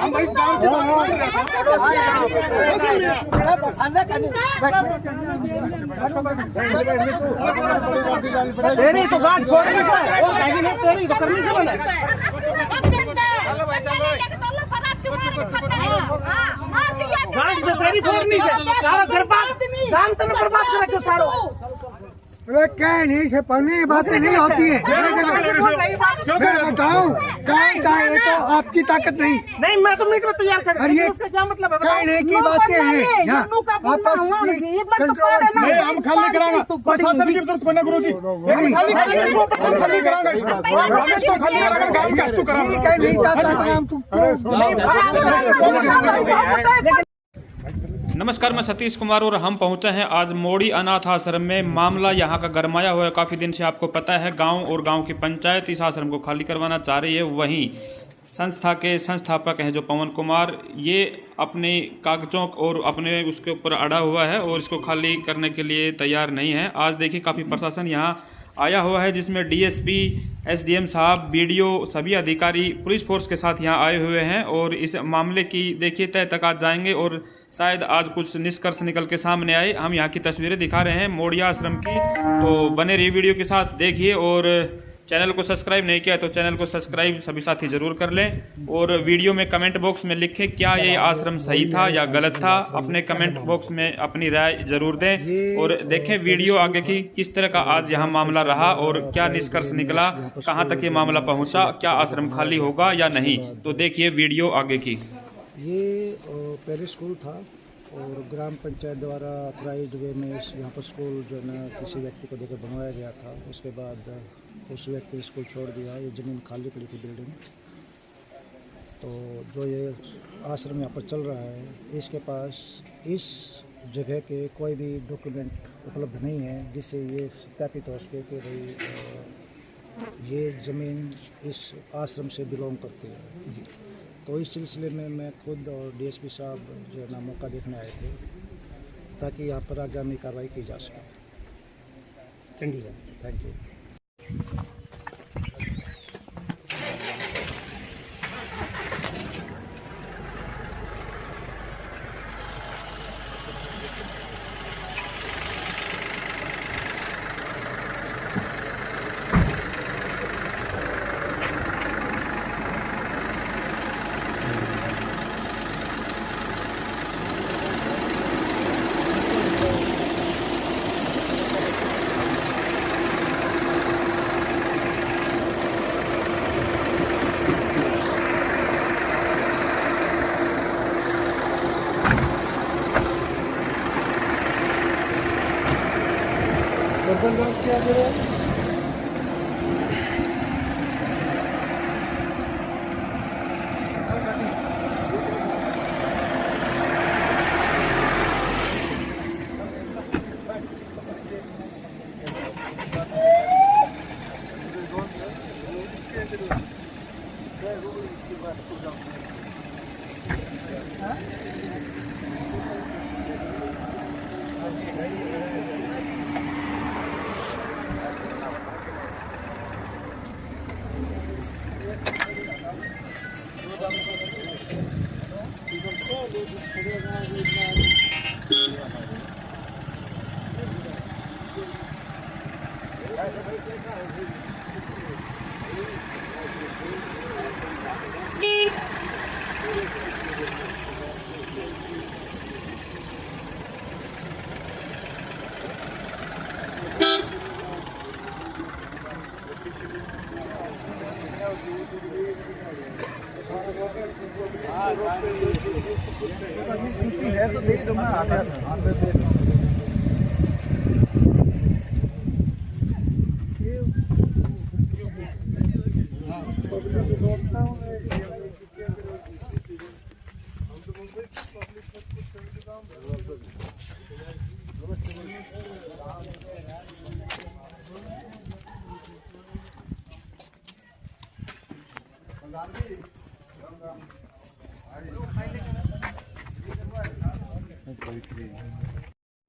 तेरी तो गांठ फोड़नी से वो कहीं नहीं तेरी तो करनी से बना गांठ से तेरी फोड़नी से सारा घर गांव तो बर्बाद कर रखे सारो। अरे क्या नहीं से पढ़ने बातें नहीं होती है। मैं बताऊं क्या है तो आपकी ताकत नहीं। नहीं मैं तो मीट में तैयार कर ये उसका क्या मतलब है कहने की बातें हैं आपस की कंट्रोवर्सी नहीं हम खाली कराएंगे प्रशासन की जरूरत कोई ना गुरुजी हम खाली कराएंगे इसको खाली कराकर गांव का तो कराएंगे नहीं चाहता नाम तुम नमस्कार, मैं सतीश कुमार और हम पहुंचे हैं आज मोड़ी अनाथ आश्रम में। मामला यहां का गरमाया हुआ है काफ़ी दिन से। आपको पता है गांव और गांव की पंचायत इस आश्रम को खाली करवाना चाह रही है। वहीं संस्था के संस्थापक हैं जो पवन कुमार, ये अपने कागजों और अपने उसके ऊपर अड़ा हुआ है और इसको खाली करने के लिए तैयार नहीं है। आज देखिए काफ़ी प्रशासन यहाँ आया हुआ है जिसमें डीएसपी, एसडीएम साहब, बीडीओ, सभी अधिकारी पुलिस फोर्स के साथ यहाँ आए हुए हैं और इस मामले की देखिए तह तक आज जाएंगे और शायद आज कुछ निष्कर्ष निकल के सामने आए। हम यहाँ की तस्वीरें दिखा रहे हैं मोड़िया आश्रम की, तो बने रहिए वीडियो के साथ देखिए। और चैनल को सब्सक्राइब नहीं किया तो चैनल को सब्सक्राइब सभी साथी ज़रूर कर लें और वीडियो में कमेंट बॉक्स में लिखें क्या ये आश्रम सही था या गलत था। अपने कमेंट बॉक्स में अपनी राय ज़रूर दें और देखें वीडियो आगे की किस तरह का आज यहाँ मामला रहा और क्या निष्कर्ष निकला, कहाँ तक ये मामला पहुँचा, क्या आश्रम खाली होगा या नहीं। तो देखिए वीडियो आगे की। ये पहले स्कूल था और ग्राम पंचायत द्वारा ऑथराइज्ड वे में यहाँ पर स्कूल जो है ना किसी व्यक्ति को देकर बनवाया गया था। उसके बाद उस व्यक्ति स्कूल छोड़ दिया, ये ज़मीन खाली पड़ी थी बिल्डिंग। तो जो ये आश्रम यहाँ पर चल रहा है इसके पास इस जगह के कोई भी डॉक्यूमेंट उपलब्ध नहीं है जिससे ये सत्यापित हो सके कि भाई ये ज़मीन इस आश्रम से बिलोंग करती है। तो इस सिलसिले में मैं खुद और डीएसपी साहब जो है ना मौका देखने आए थे ताकि यहाँ पर आगामी कार्रवाई की जा सके। Thank you. क्या करें? है तो नहीं तो मैं आ गया था।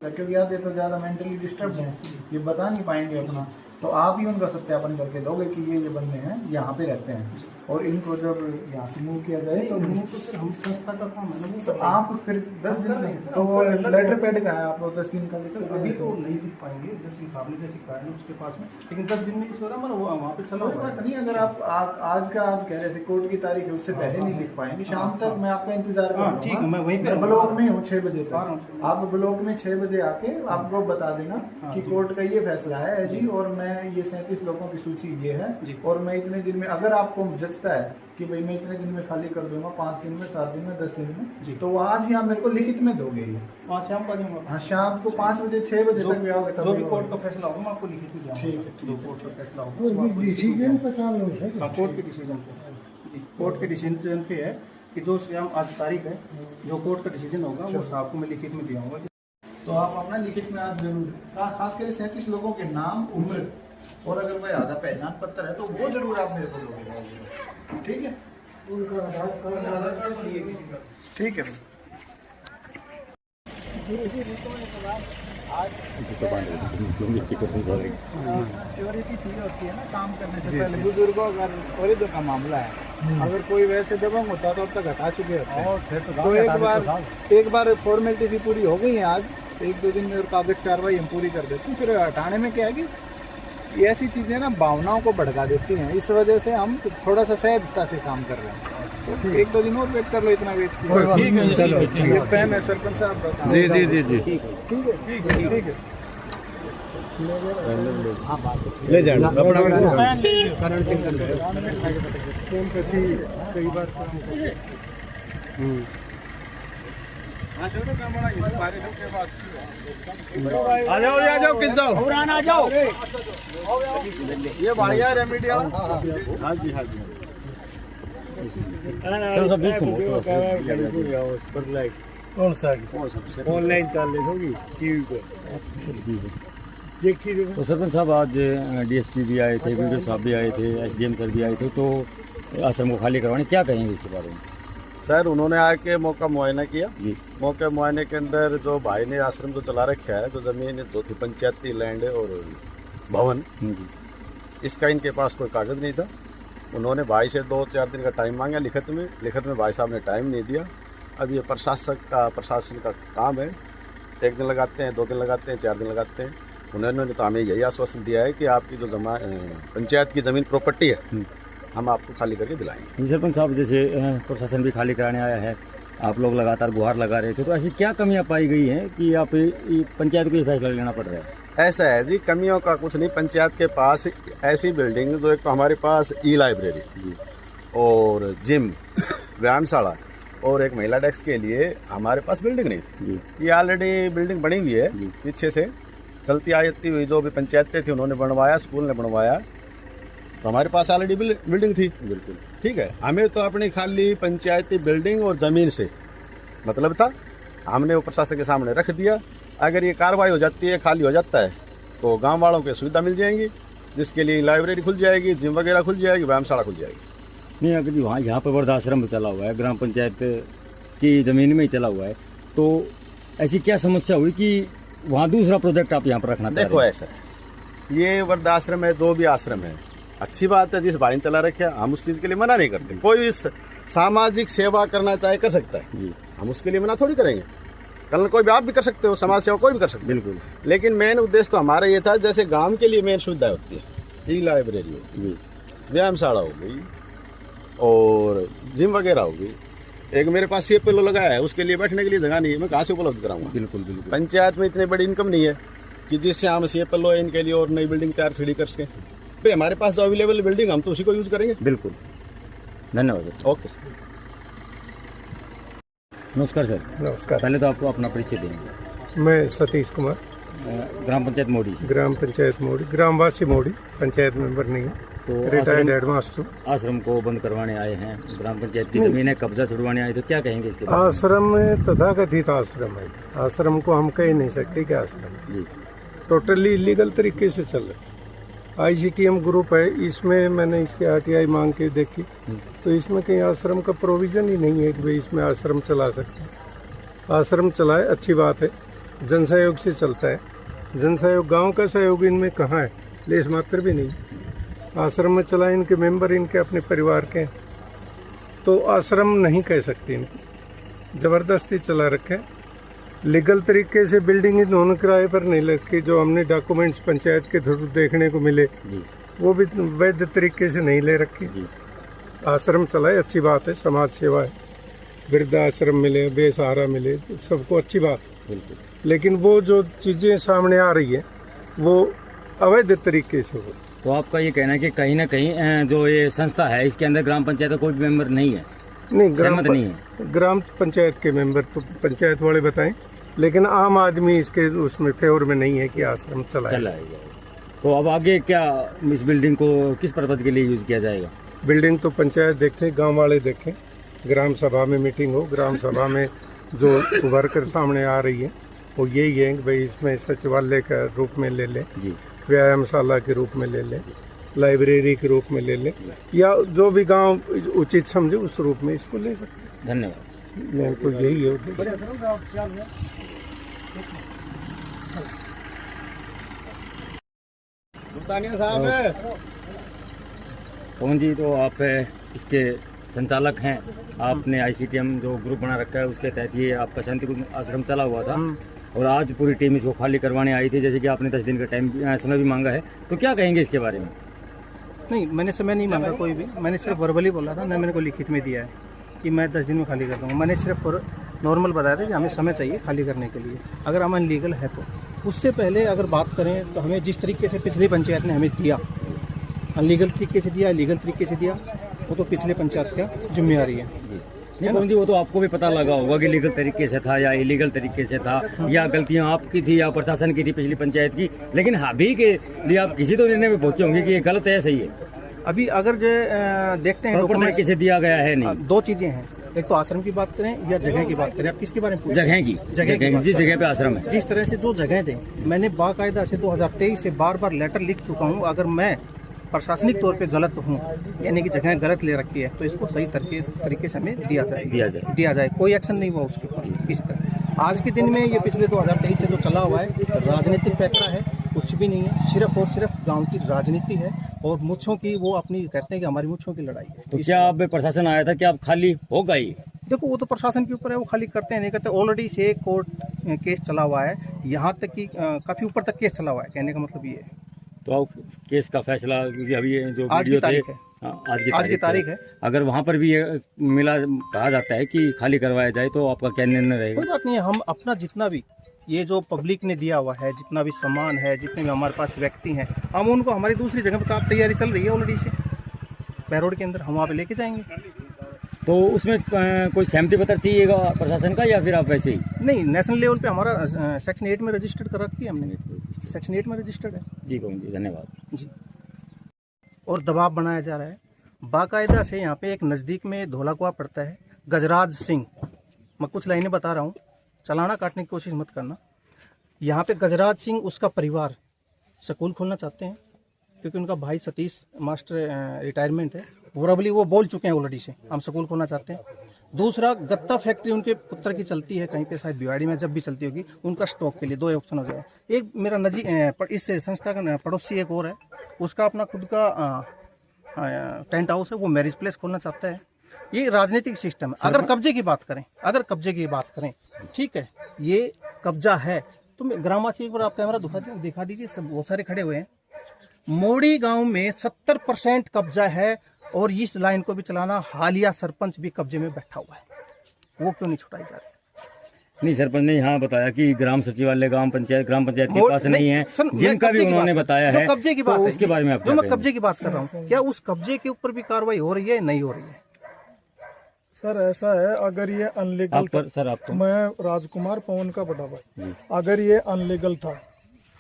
क्योंकि याद है तो ज़्यादा मेंटली डिस्टर्ब हैं, ये बता नहीं पाएंगे अपना, तो आप ही उनका सत्यापन करके दोगे कि ये बंदे हैं यहाँ पे रहते हैं। और इनको जब यहाँ से मूव किया जाए तो मूव तो फिर हम संस्था का काम है ना, तो आप फिर 10 दिन में तो वो लेटर पैड का है, आप लोग 10 दिन का लेटर अभी तो नहीं लिख पाएंगे, जैसे हिसाब ने जैसे कहा है ना उसके पास में, लेकिन 10 दिन में किस हो रहा है वो वहाँ पे चला कोई हुआ बात है। नहीं। अगर आप आज का आप कह रहे थे कोर्ट की तारीख है, उससे पहले नहीं लिख पाएंगे, शाम तक मैं आपका इंतजार करूंगा। ठीक है, मैं वहीं पे ब्लॉक में हूँ 6 बजे तक, आप ब्लॉक में 6 बजे आके आपको बता देना कि कोर्ट का ये फैसला है जी, और मैं ये 37 लोगों की सूची ये है, और मैं इतने दिन में, अगर आपको जचता है कि भाई मैं इतने दिन में खाली कर दूंगा, 5 दिन में, 7 दिन में, 10 दिन में, तो आज ही आप मेरे को लिखित में दोगे ये। वहाँ शाम को आ जाऊंगा। हाँ, शाम को 5 बजे 6 बजे तक भी आओगे तब जो भी कोर्ट का फैसला होगा मैं आपको लिखित में जाऊंगा। ठीक है, जो कोर्ट का फैसला होगा वो आपको लिखित में डिसीजन जाऊंगा। पता लो हाँ, कोर्ट के डिसीजन पे जी, कोर्ट के डिसीजन पे है कि जो शाम आज तारीख है, जो कोर्ट का डिसीजन होगा वो आपको मैं लिखित में दिया हूँ। तो आप अपना लिखित में आज जरूर, खास कर 37 लोगों के नाम, उम्र, और अगर कोई आधा पहचान पत्र है तो वो जरूर आप मेरे को दोगे। ठीक है, ठीक है। सिक्योरिटी चीज होती है ना, काम करने से पहले बुजुर्गों का खरीदों का मामला है, अगर कोई वैसे दबंग होता तो अब तक हटा चुके होते हैं। तो एक बार फॉर्मेलिटी सी पूरी हो गई है, आज 1-2 दिन में कागज कार्रवाई हम पूरी कर देते हैं। फिर हटाने में क्या है कि ये ऐसी चीजें ना भावनाओं को भड़का देती हैं, इस वजह से हम थोड़ा सा सहजता से काम कर रहे हैं। तो 1-2 दिन और वेट कर लो, इतना वेट किया। ठीक है, चलो ये पेन है सरपंच साहब। जी जी जी जी ठीक है, ठीक है। ले जाना करण सिंह कई बार आ जाओ किस जाओ आ जाओ। ये बढ़िया रेमेडियल। हाँ जी हाँ जी कौन सा ऑनलाइन चाल होगी टीवी पे। तो सरपंच साहब आज डीएसपी भी आए थे, वीडियो साहब भी आए थे, एसडीएम सर भी आए थे, तो आश्रम को खाली करवाने क्या कहेंगे इसके बारे में? सर उन्होंने आके मौका मुआयना किया जी। मौके मुआयने के अंदर जो भाई ने आश्रम जो चला रखा है, जो ज़मीन जो थी पंचायती लैंड और भवन, जी। इसका इनके पास कोई कागज़ नहीं था। उन्होंने भाई से 2-4 दिन का टाइम मांगा लिखित में भाई साहब ने टाइम नहीं दिया। अब ये प्रशासन का काम है, 1 दिन लगाते हैं, 2 दिन लगाते हैं, 4 दिन लगाते हैं। उन्होंने तो हमें यही आश्वासन दिया है कि आपकी जो पंचायत की ज़मीन प्रॉपर्टी है हम आपको खाली करके दिलाएंगे। सरपंच साहब जैसे प्रशासन भी खाली कराने आया है, आप लोग लगातार गुहार लगा रहे थे, तो ऐसी क्या कमियां पाई गई हैं कि आप पंचायत को ये फैसला लेना पड़ रहा है? ऐसा है जी, कमियों का कुछ नहीं। पंचायत के पास ऐसी बिल्डिंग जो एक तो हमारे पास ई-लाइब्रेरी और जिम, व्यायामशाला और एक महिला डेस्क के लिए हमारे पास बिल्डिंग नहीं थी। ये ऑलरेडी बिल्डिंग बनी हुई है, पीछे से चलती आती हुई जो भी पंचायतें थी उन्होंने बनवाया, स्कूल ने बनवाया, तो हमारे पास ऑलरेडी बिल्डिंग थी। बिल्कुल ठीक है, हमें तो अपनी खाली पंचायती बिल्डिंग और ज़मीन से मतलब था, हमने वो प्रशासन के सामने रख दिया। अगर ये कार्रवाई हो जाती है, खाली हो जाता है, तो गांव वालों को सुविधा मिल जाएंगी, जिसके लिए लाइब्रेरी खुल जाएगी, जिम वगैरह खुल जाएगी, व्यायामशाला खुल जाएगी। नहीं, अगर वहाँ यहाँ पर वृद्धाश्रम चला हुआ है, ग्राम पंचायत की ज़मीन में ही चला हुआ है, तो ऐसी क्या समस्या हुई कि वहाँ दूसरा प्रोजेक्ट आप यहाँ पर रखना चाह रहे हैं? देखो ऐसा है, ये वृद्धाश्रम है, जो भी आश्रम है अच्छी बात है, जिस भाई ने चला रखे हम उस चीज़ के लिए मना नहीं करते। कोई सामाजिक सेवा करना चाहे कर सकता है जी, हम उसके लिए मना थोड़ी करेंगे। कल कोई भी आप भी कर सकते हो, समाज सेवा कोई भी कर सकते हो। बिल्कुल। लेकिन मेन उद्देश्य तो हमारा ये था, जैसे गांव के लिए मेन सुविधा होती है, ई-लाइब्रेरी हो गई, व्यायामशाला हो गई और जिम वगैरह हो गई। एक मेरे पास सीएपएलओ लगाया है, उसके लिए बैठने के लिए जगह नहीं है, मैं कहाँ से उपलब्ध कराऊंगा? बिल्कुल बिल्कुल। पंचायत में इतनी बड़ी इनकम नहीं है कि जिससे हम सीएपएलओ इनके लिए और नई बिल्डिंग तैयार खड़ी कर सकें। भाई हमारे पास जो अवेलेबल बिल्डिंग हम तो उसी को यूज़ करेंगे। बिल्कुल, धन्यवाद। ओके नमस्कार सर। नमस्कार, पहले तो आपको अपना परिचय देंगे। मैं सतीश कुमार, ग्राम पंचायत मोड़ी से। ग्राम पंचायत मोड़ी, ग्रामवासी मोड़ी, पंचायत मेंबर नहीं है, तो रिटायर्ड हेडमास्टर। आश्रम को बंद करवाने आए हैं, ग्राम पंचायत की जमीन है, कब्जा छुड़वाने आए, तो क्या कहेंगे इसके बारे में? आश्रम में तथाकथित आश्रम है, आश्रम को हम कह नहीं सकते कि आश्रम जी, टोटली इलीगल तरीके से चल रहा है। ICTM ग्रुप है, इसमें मैंने इसके RTI मांग के देखी, तो इसमें कहीं आश्रम का प्रोविज़न ही नहीं है कि भाई इसमें आश्रम चला सकते हैं। आश्रम चलाए अच्छी बात है, जन सहयोग से चलता है। जन सहयोग, गाँव का सहयोग इनमें कहाँ है? लेस मात्र भी नहीं। आश्रम में चला, इनके मेंबर इनके अपने परिवार के, तो आश्रम नहीं कह सकते इनको, ज़बरदस्ती चला रखे। लीगल तरीके से बिल्डिंग इन्होंने किराए पर नहीं रखी, जो हमने डॉक्यूमेंट्स पंचायत के थ्रू देखने को मिले वो भी वैध तरीके से नहीं ले रखी। आश्रम चलाए, अच्छी बात है, समाज सेवा है, वृद्धाश्रम मिले, बेसहारा मिले, सबको अच्छी बात है। लेकिन वो जो चीज़ें सामने आ रही है वो अवैध तरीके से हो। तो आपका ये कहना है कि कहीं ना कहीं जो ये संस्था है इसके अंदर ग्राम पंचायत का कोई मेंबर नहीं है? नहीं, ग्राम पंचायत के मेंबर तो पंचायत वाले बताएं, लेकिन आम आदमी इसके उसमें फेवर में नहीं है कि आश्रम चलाएगा। तो अब आगे क्या इस बिल्डिंग को किस पर्पज के लिए यूज किया जाएगा? बिल्डिंग तो पंचायत देखे, गांव वाले देखें, ग्राम सभा में मीटिंग हो, ग्राम सभा में जो उभर कर सामने आ रही है वो यही है कि भाई इसमें सचिवालय का रूप में ले लें, व्यायामशाला के रूप में ले लें, लाइब्रेरी के रूप में ले लें, या जो भी गांव उचित समझे उस रूप में इसको ले सकते हैं। धन्यवाद। मैं तो यही है। पवन जी, तो आप इसके संचालक हैं, आपने ICTM जो ग्रुप बना रखा है उसके तहत ये आपका शांतिकुंज आश्रम चला हुआ था और आज पूरी टीम इसको खाली करवाने आई थी, जैसे कि आपने 10 दिन का समय भी मांगा है, तो क्या कहेंगे इसके बारे में? नहीं, मैंने समय नहीं मांगा कोई भी, मैंने सिर्फ वर्बली बोला था, ना मैंने कोई लिखित में दिया है कि मैं 10 दिन में खाली कर दूँगा। मैंने सिर्फ नॉर्मल बताया था कि हमें समय चाहिए खाली करने के लिए, अगर हम अनलीगल है तो। उससे पहले अगर बात करें तो हमें जिस तरीके से पिछली पंचायत ने हमें दिया, अनलीगल तरीके से दिया, लीगल तरीके से दिया, वो तो पिछले पंचायत का जिम्मेदारी है। नहीं पवन जी, वो तो आपको भी पता लगा होगा कि लीगल तरीके से था या इलीगल तरीके से था, या गलतियां आपकी थी या प्रशासन की थी पिछली पंचायत की, लेकिन अभी के लिए आप किसी तो निर्णय में पहुंचे होंगे कि ये गलत है, सही है। अभी अगर जो देखते हैं डॉक्यूमेंट किसे दिया गया है, नहीं, दो चीजें हैं, एक तो आश्रम की बात करें या जगह की बात करें। आप किसके बारे में? जगह की जिस जगह पे आश्रम है, जिस तरह से जो जगह दें, मैंने बाकायदा से 2023 से बार बार लेटर लिख चुका हूँ। अगर मैं प्रशासनिक तौर पे गलत हूँ, यानी कि जगह गलत ले रखी है, तो इसको सही तरीके से हमें दिया जाए। कोई एक्शन नहीं हुआ उसके ऊपर किसी तरह। आज के दिन में ये पिछले 2023 से जो चला हुआ है राजनीतिक पैतरा है, कुछ भी नहीं है, सिर्फ और सिर्फ गांव की राजनीति है और मुच्छों की, वो अपनी कहते हैं कि हमारी मुच्छों की लड़ाई है। तो क्या अब प्रशासन आया था कि आप खाली होगा ही? देखो, वो तो प्रशासन के ऊपर है, वो खाली करते हैं नहीं करते। ऑलरेडी से कोर्ट केस चला हुआ है, यहाँ तक कि काफ़ी ऊपर तक केस चला हुआ है, कहने का मतलब ये है। तो केस का फैसला अभी जो आज की तारीख है, आज की तारीख है, अगर वहाँ पर भी ये मिला, कहा जाता है कि खाली करवाया जाए, तो आपका क्या निर्णय रहेगा? कोई बात नहीं है, हम अपना जितना भी ये जो पब्लिक ने दिया हुआ है, जितना भी सामान है, जितने भी हमारे पास व्यक्ति हैं, हम उनको हमारी दूसरी जगह पर काम तैयारी चल रही है ऑलरेडी से पैरोड के अंदर, हम वहाँ पे लेके जाएंगे। तो उसमें कोई सहमति पत्र चाहिएगा प्रशासन का, या फिर आप वैसे ही? नहीं, नेशनल लेवल पे हमारा सेक्शन 8 में रजिस्टर्ड कर रखी है हमने, सेक्शन 8 में रजिस्टर्ड है। जी पवन जी, धन्यवाद जी। और दबाव बनाया जा रहा है बाकायदा से। यहाँ पे एक नज़दीक में धौलाकुआ पड़ता है, गजराज सिंह, मैं कुछ लाइनें बता रहा हूँ, चलाना काटने की कोशिश मत करना। यहाँ पे गजराज सिंह, उसका परिवार स्कूल खोलना चाहते हैं, क्योंकि उनका भाई सतीश मास्टर रिटायरमेंट है, वोरबली वो बोल चुके हैं ऑलरेडी से, हम स्कूल खोलना चाहते हैं। दूसरा, गत्ता फैक्ट्री उनके पुत्र की चलती है कहीं पे, शायद भिवाड़ी में, जब भी चलती होगी, उनका स्टॉक के लिए 2 ऑप्शन हो जाए। एक मेरा इस संस्था का पड़ोसी एक और है, उसका अपना खुद का टेंट हाउस है, वो मैरिज प्लेस खोलना चाहता है। ये राजनीतिक सिस्टम है। अगर कब्जे की बात करें, ठीक है, ये कब्जा है, तो ग्रामवासी, एक बार आप कैमरा दिखा दीजिए, सब बहुत सारे खड़े हुए हैं। मोड़ी गांव में 70% कब्जा है, और इस लाइन को भी चलाना, हालिया सरपंच भी कब्जे में बैठा हुआ है, वो क्यों नहीं छुटाई जा रही? नहीं, सरपंच ने यहाँ बताया कि ग्राम सचिवालय ग्राम पंचायत के पास नहीं है, जिनका भी उन्होंने बताया है। कब्जे की बात है, उसके बारे में जो मैं कब्जे की बात कर रहा हूँ, क्या उस कब्जे के ऊपर भी कार्रवाई हो रही है, नहीं हो रही है? सर ऐसा है, अगर ये अनलीगल था, मैं राजकुमार पवन का बड़ा भाई, अगर ये अनलीगल था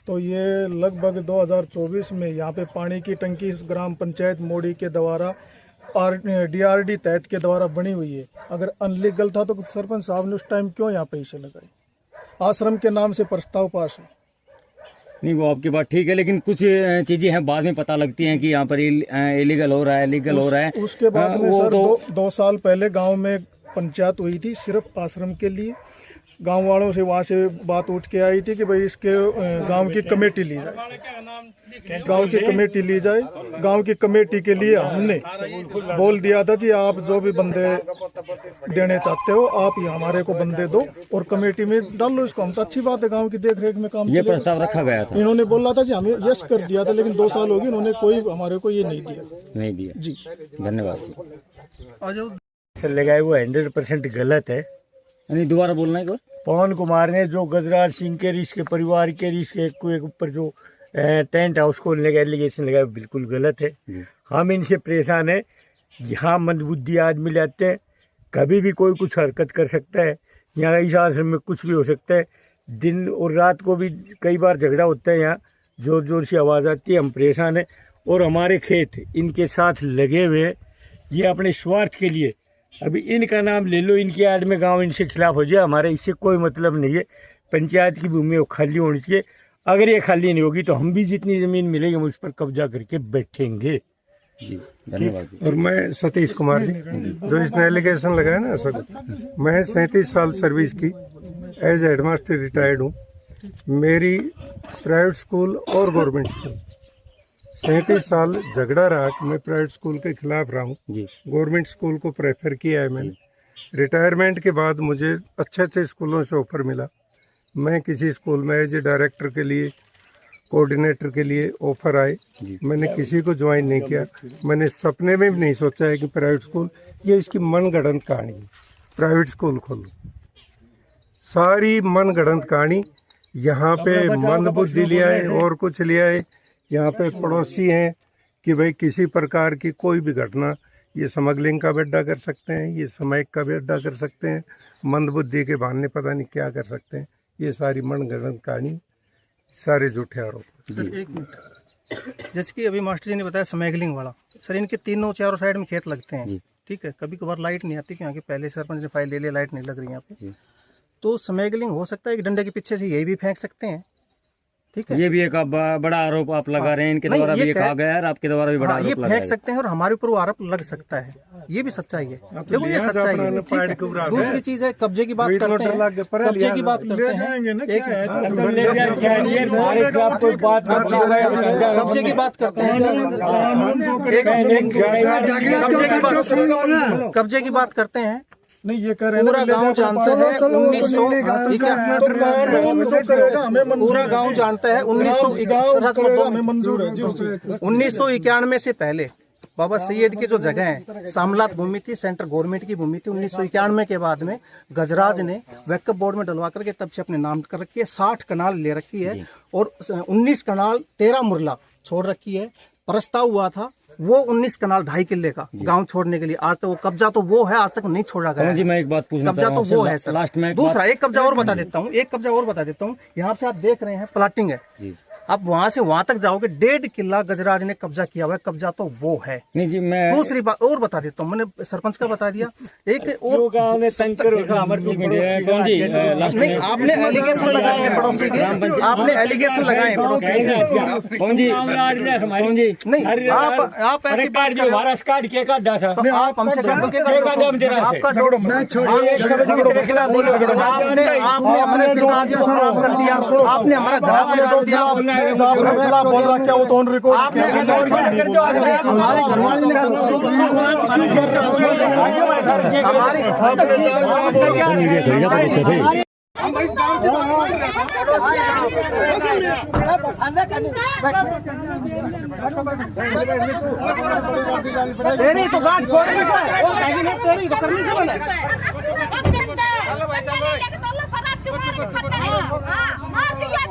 तो ये लगभग 2024 में यहाँ पे पानी की टंकी ग्राम पंचायत मोड़ी के द्वारा DRD तहत के द्वारा बनी हुई है। अगर अनलीगल था तो सरपंच साहब ने उस टाइम क्यों यहाँ पे इसे लगाई? आश्रम के नाम से प्रस्ताव पास है। नहीं, वो आपकी बात ठीक है, लेकिन कुछ चीजें हैं बाद में पता लगती हैं कि यहाँ पर इलीगल हो रहा है, लीगल हो रहा है। उसके बाद में सर 2 साल पहले गाँव में पंचायत हुई थी सिर्फ आश्रम के लिए, गांव वालों से वहाँ से बात उठ के आई थी कि भाई इसके गांव की कमेटी ली जाए, गांव की कमेटी ली जाए। गांव की कमेटी के लिए हमने बोल दिया था जी आप जो भी बंदे देने चाहते हो आप ये हमारे को बंदे दो और कमेटी में डाल लो इसको। हम तो अच्छी बात है, गांव की देख रेख में काम ये प्रस्ताव रखा गया था। इन्होंने बोला था जी हमें यस कर दिया था, लेकिन 2 साल हो गए इन्होंने कोई हमारे को ये नहीं दिया जी। धन्यवाद। लगाए वो 100% गलत है। नहीं, दोबारा बोलना है। पवन कुमार ने जो गजराज सिंह के रिश्क के परिवार के रिश्क के ऊपर जो टेंट हाउस खोलने का एलिगेशन लगाया बिल्कुल गलत है। हम इनसे परेशान है। यहाँ मंदबुद्धि आदमी लाते हैं, कभी भी कोई कुछ हरकत कर सकता है। यहाँ इस आश्रम में कुछ भी हो सकता है। दिन और रात को भी कई बार झगड़ा होता है। यहाँ जोर जोर से आवाज़ आती है। हम परेशान है और हमारे खेत इनके साथ लगे हुए हैं। ये अपने स्वार्थ के लिए, अभी इनका नाम ले लो, इनकी ऐड में गांव इनसे खिलाफ हो जाए, हमारे इससे कोई मतलब नहीं है। पंचायत की भूमि वो खाली होनी चाहिए। अगर ये खाली नहीं होगी तो हम भी जितनी ज़मीन मिलेगी हम उस पर कब्जा करके बैठेंगे जी। धन्यवाद। और मैं सतीश कुमार जी, जो इसने एलिगेशन लगाया ना सर, मैं 37 साल सर्विस की एज हेडमास्टर रिटायर्ड हूँ। मेरी प्राइवेट स्कूल और गवर्नमेंट स्कूल 37 साल झगड़ा रहा कि मैं प्राइवेट स्कूल के खिलाफ रहा हूँ, गवर्नमेंट स्कूल को प्रेफर किया है मैंने। रिटायरमेंट के बाद मुझे अच्छे अच्छे स्कूलों से ऑफर मिला। मैं किसी स्कूल में एज ए डायरेक्टर के लिए, कोऑर्डिनेटर के लिए ऑफर आए, मैंने किसी को ज्वाइन नहीं किया। मैंने सपने में भी नहीं सोचा है कि प्राइवेट स्कूल, ये इसकी मनगढ़ंत कहानी है, प्राइवेट स्कूल खोलो। सारी मनगढ़ंत कहानी। यहाँ पे मंदबुद्धि लिया है और कुछ लिया है। यहाँ पे पड़ोसी हैं कि भाई किसी प्रकार की कोई भी घटना, ये स्मगलिंग का भी अड्डा कर सकते हैं, ये समैक का भी अड्डा कर सकते हैं, मंदबुद्धि के बहाने पता नहीं क्या कर सकते हैं। ये सारी मनगढ़ंत कहानी, सारे झूठे आरोप। सर 1 मिनट, जैसे कि अभी मास्टर जी ने बताया स्मगलिंग वाला, सर इनके तीनों चारों साइड में खेत लगते हैं, ठीक है। कभी कभार लाइट नहीं आती, क्योंकि पहले सरपंच ने फाइल ले लिया, लाइट नहीं लग रही यहाँ पे, तो स्मगलिंग हो सकता है कि डंडे के पीछे से यही भी फेंक सकते हैं, ठीक है। ये भी एक बड़ा आरोप आप लगा रहे हैं। इनके द्वारा भी ये कहा गया है, आपके द्वारा भी बड़ा आरोप ये लगा फेंक सकते हैं और हमारे ऊपर वो आरोप लग सकता है। ये भी सच्चाई है, देखो ये सच्चाई है। दूसरी चीज है, कब्जे की बात करते हैं, कब्जे की बात करते हैं, कब्जे की बात करते हैं, कब्जे की बात करते हैं। नहीं ये कर रहे हैं, पूरा गांव जानता है 1991 से पहले बाबा सैयद की जो जगह है सामलात भूमि थी, सेंट्रल गवर्नमेंट की भूमि थी। 1991 के बाद में गजराज ने वैकअप बोर्ड में डलवा करके तब से अपने नाम कर रखी है। 60 कनाल ले रखी है और 19 कनाल 13 मुरला छोड़ रखी है। प्रस्ताव हुआ था वो 19 कनाल 2.5 किले का गांव छोड़ने के लिए। आज तक वो कब्जा तो वो है, आज तक नहीं छोड़ा गया जी। मैं एक बात पूछना कब्जा तो वो है सर। लास्ट में दूसरा एक कब्जा और बता देता हूँ, यहाँ से आप देख रहे हैं प्लाटिंग है, आप वहाँ से वहाँ तक जाओगे 1.5 किला गजराज ने कब्जा किया हुआ है। कब्जा तो वो है नहीं जी। मैं दूसरी बात और बता देता हूँ, मैंने सरपंच का बता दिया। एक और नहीं, आपने एलिगेशन लगाए हैं पड़ोसी के, आपने एलिगेशन लगाए हैं पड़ोसी के। नहीं आप ऐसी बात कर हमारा स्कार्ड के का था, तो आप हमसे आपका जोड़ो, आपने अपने पिताजी को खराब कर दिया, आपने हमारा घर उजाड़ दिया, बोल रहा क्या वो तो रिकॉर्ड हमारे घरवाले ने तेरी तो गांठ फोड़ दी है, वो कहीं नहीं तेरी तो करनी से बना।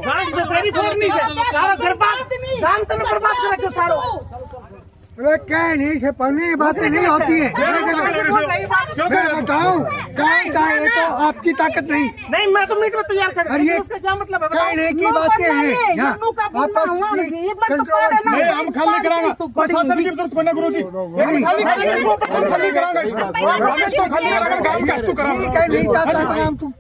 गांठ से तेरी फोड़नी से सारा घर गांव तने बर्बाद कर रखे सारो। अरे क्या नहीं से पढ़ने बातें नहीं होती है। मैं बताऊं क्या है, तो आपकी ताकत नहीं। नहीं मैं तो मीट में तैयार कर, ये उसका क्या मतलब है? कहने की बातें हैं यहाँ आपस की कंट्रोवर्सी। नहीं हम खाली कराएंगे, प्रशासन की जरूरत कोई ना गुरु जी, खाली कराएंगे इसको, खाली कराकर गांव का इसको कराएंगे। नहीं चाहता काम तुम